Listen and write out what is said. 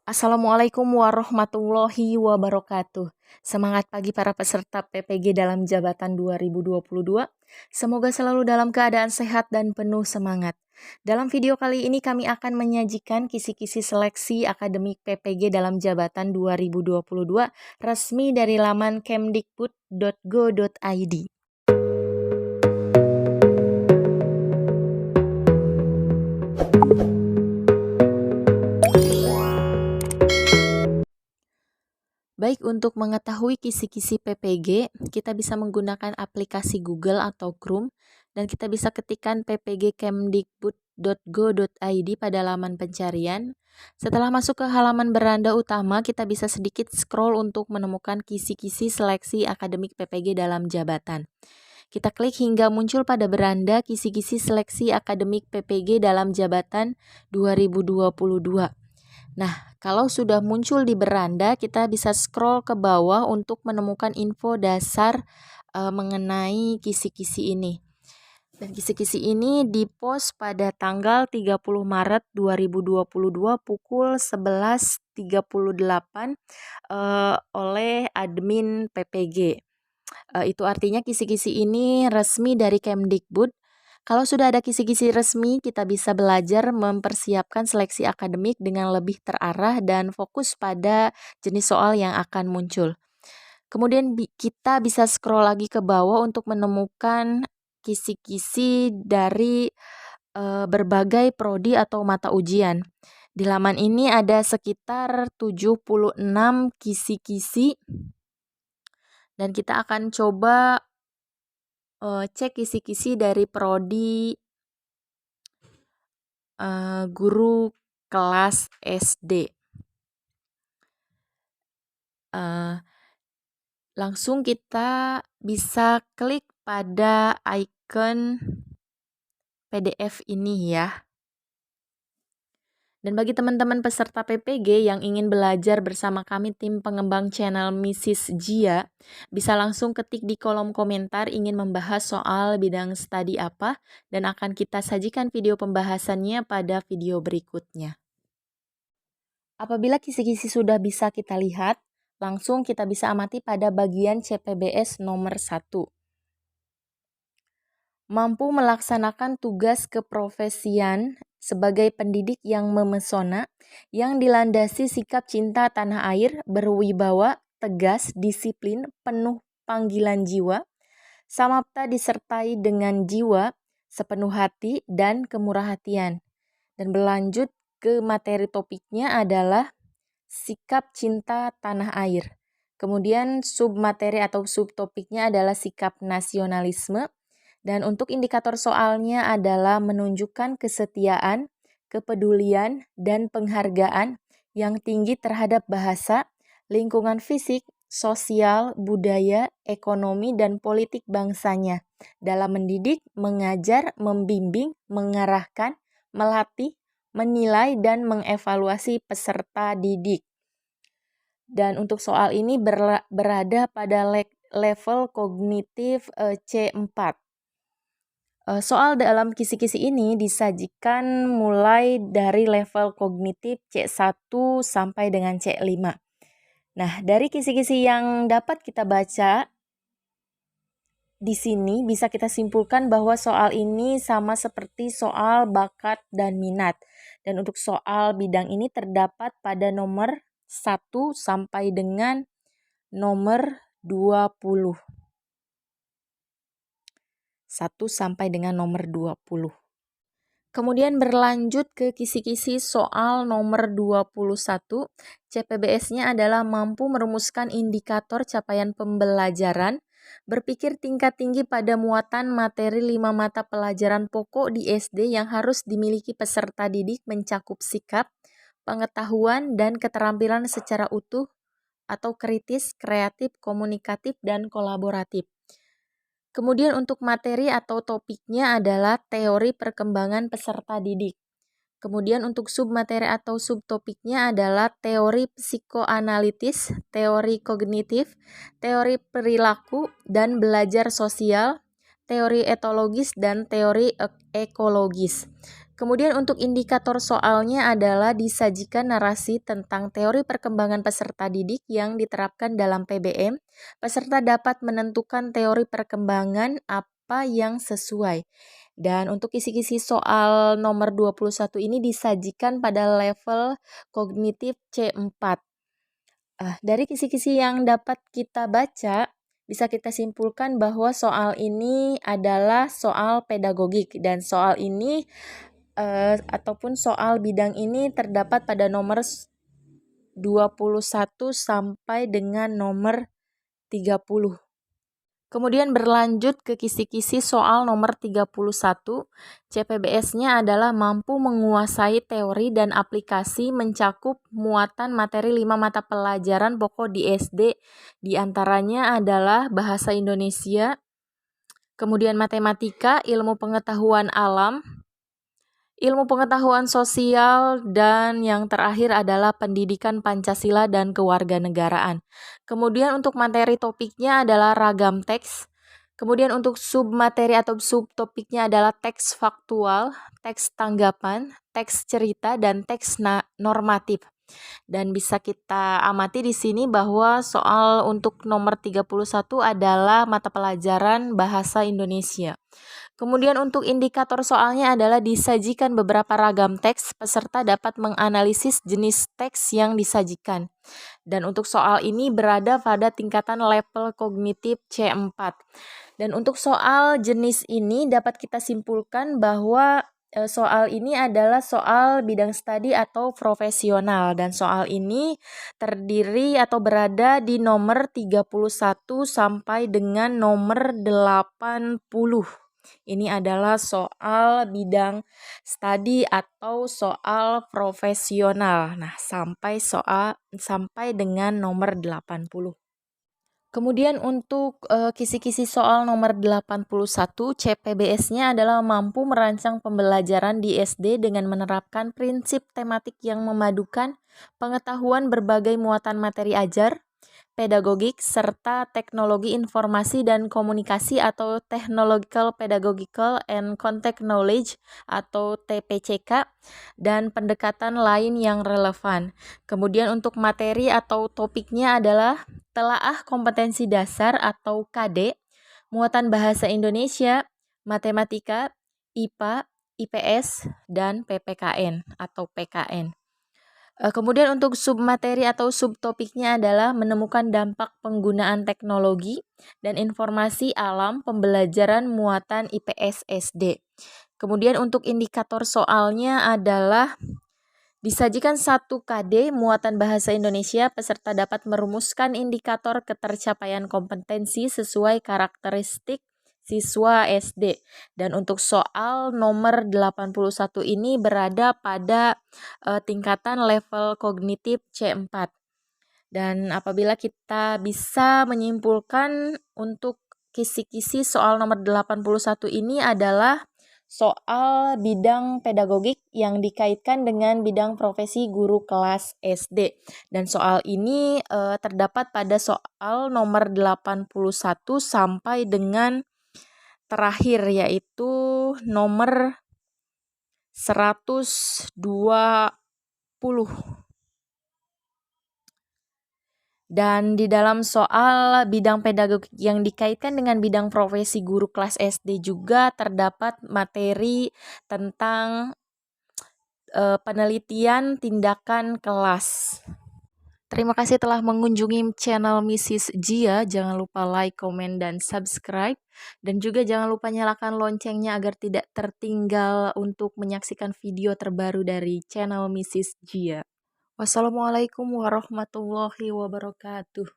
Assalamualaikum warahmatullahi wabarakatuh. Semangat pagi para peserta PPG dalam jabatan 2022. Semoga selalu dalam keadaan sehat dan penuh semangat. Dalam video kali ini kami akan menyajikan kisi-kisi seleksi akademik PPG dalam jabatan 2022 resmi dari laman kemdikbud.go.id. Baik, untuk mengetahui kisi-kisi PPG, kita bisa menggunakan aplikasi Google atau Chrome, dan kita bisa ketikkan ppgkemdikbud.go.id pada laman pencarian. Setelah masuk ke halaman beranda utama, kita bisa sedikit scroll untuk menemukan kisi-kisi seleksi akademik PPG dalam jabatan. Kita klik hingga muncul pada beranda kisi-kisi seleksi akademik PPG dalam jabatan 2022. Nah, kalau sudah muncul di beranda, kita bisa scroll ke bawah untuk menemukan info dasar mengenai kisi-kisi ini. Dan kisi-kisi ini dipost pada tanggal 30 Maret 2022 pukul 11.38 oleh admin PPG. Itu artinya kisi-kisi ini resmi dari Kemdikbud. Kalau sudah ada kisi-kisi resmi, kita bisa belajar mempersiapkan seleksi akademik dengan lebih terarah dan fokus pada jenis soal yang akan muncul. Kemudian kita bisa scroll lagi ke bawah untuk menemukan kisi-kisi dari berbagai prodi atau mata ujian. Di laman ini ada sekitar 76 kisi-kisi dan kita akan coba cek kisi-kisi dari prodi guru kelas SD. Langsung kita bisa klik pada icon PDF ini ya. Dan bagi teman-teman peserta PPG yang ingin belajar bersama kami tim pengembang channel Mrs. Jia, bisa langsung ketik di kolom komentar ingin membahas soal bidang studi apa, dan akan kita sajikan video pembahasannya pada video berikutnya. Apabila kisi-kisi sudah bisa kita lihat, langsung kita bisa amati pada bagian CPBS nomor 1. Mampu melaksanakan tugas keprofesian sebagai pendidik yang memesona, yang dilandasi sikap cinta tanah air, berwibawa, tegas, disiplin, penuh panggilan jiwa, samapta disertai dengan jiwa, sepenuh hati, dan kemurah hatian. Dan berlanjut ke materi topiknya adalah sikap cinta tanah air. Kemudian submateri atau subtopiknya adalah sikap nasionalisme. Dan untuk indikator soalnya adalah menunjukkan kesetiaan, kepedulian, dan penghargaan yang tinggi terhadap bahasa, lingkungan fisik, sosial, budaya, ekonomi, dan politik bangsanya dalam mendidik, mengajar, membimbing, mengarahkan, melatih, menilai, dan mengevaluasi peserta didik. Dan untuk soal ini berada pada level kognitif C4. Soal dalam kisi-kisi ini disajikan mulai dari level kognitif C1 sampai dengan C5. Nah, dari kisi-kisi yang dapat kita baca di sini bisa kita simpulkan bahwa soal ini sama seperti soal bakat dan minat. Dan untuk soal bidang ini terdapat pada nomor 1 sampai dengan nomor 20. 1 sampai dengan nomor 20. Kemudian berlanjut ke kisi-kisi soal nomor 21. CPBS-nya adalah mampu merumuskan indikator capaian pembelajaran, berpikir tingkat tinggi pada muatan materi 5 mata pelajaran pokok di SD yang harus dimiliki peserta didik mencakup sikap, pengetahuan, dan keterampilan secara utuh atau kritis, kreatif, komunikatif, dan kolaboratif. Kemudian untuk materi atau topiknya adalah teori perkembangan peserta didik. Kemudian untuk submateri atau subtopiknya adalah teori psikoanalitis, teori kognitif, teori perilaku dan belajar sosial, teori etologis, dan teori ekologis. Kemudian untuk indikator soalnya adalah disajikan narasi tentang teori perkembangan peserta didik yang diterapkan dalam PBM. Peserta dapat menentukan teori perkembangan apa yang sesuai. Dan untuk kisi-kisi soal nomor 21 ini disajikan pada level kognitif C4. Dari kisi-kisi yang dapat kita baca, bisa kita simpulkan bahwa soal ini adalah soal pedagogik dan soal ini ataupun soal bidang ini terdapat pada nomor 21 sampai dengan nomor 30. Kemudian berlanjut ke kisi-kisi soal nomor 31, CPBS-nya adalah mampu menguasai teori dan aplikasi mencakup muatan materi 5 mata pelajaran pokok di SD, diantaranya adalah bahasa Indonesia, kemudian matematika, ilmu pengetahuan alam, ilmu pengetahuan sosial, dan yang terakhir adalah pendidikan Pancasila dan kewarganegaraan. Kemudian untuk materi topiknya adalah ragam teks. Kemudian untuk submateri atau subtopiknya adalah teks faktual, teks tanggapan, teks cerita, dan teks normatif. Dan bisa kita amati di sini bahwa soal untuk nomor 31 adalah mata pelajaran bahasa Indonesia. Kemudian untuk indikator soalnya adalah disajikan beberapa ragam teks, peserta dapat menganalisis jenis teks yang disajikan. Dan untuk soal ini berada pada tingkatan level kognitif C4. Dan untuk soal jenis ini dapat kita simpulkan bahwa soal ini adalah soal bidang studi atau profesional, dan soal ini terdiri atau berada di nomor 31 sampai dengan nomor 80. Ini adalah soal bidang studi atau soal profesional. Nah, sampai dengan nomor 80. Kemudian untuk kisi-kisi soal nomor 81, CPBS-nya adalah mampu merancang pembelajaran di SD dengan menerapkan prinsip tematik yang memadukan pengetahuan berbagai muatan materi ajar, pedagogik, serta teknologi informasi dan komunikasi atau Technological, Pedagogical, and Content Knowledge atau TPCK, dan pendekatan lain yang relevan. Kemudian untuk materi atau topiknya adalah telaah kompetensi dasar atau KD, muatan bahasa Indonesia, matematika, IPA, IPS, dan PPKN atau PKN. Kemudian untuk submateri atau subtopiknya adalah menemukan dampak penggunaan teknologi dan informasi alam pembelajaran muatan IPS SD. Kemudian untuk indikator soalnya adalah disajikan 1 KD muatan bahasa Indonesia, peserta dapat merumuskan indikator ketercapaian kompetensi sesuai karakteristik siswa SD. Dan untuk soal nomor 81 ini berada pada tingkatan level kognitif C4. Dan apabila kita bisa menyimpulkan untuk kisi-kisi soal nomor 81 ini adalah soal bidang pedagogik yang dikaitkan dengan bidang profesi guru kelas SD. Dan soal ini terdapat pada soal nomor 81 sampai dengan terakhir, yaitu nomor 120. Dan di dalam soal bidang pedagogik yang dikaitkan dengan bidang profesi guru kelas SD juga terdapat materi tentang penelitian tindakan kelas. Terima kasih telah mengunjungi channel Mrs. Jia. Jangan lupa like, komen, dan subscribe. Dan juga jangan lupa nyalakan loncengnya agar tidak tertinggal untuk menyaksikan video terbaru dari channel Mrs. Jia. Wassalamualaikum warahmatullahi wabarakatuh.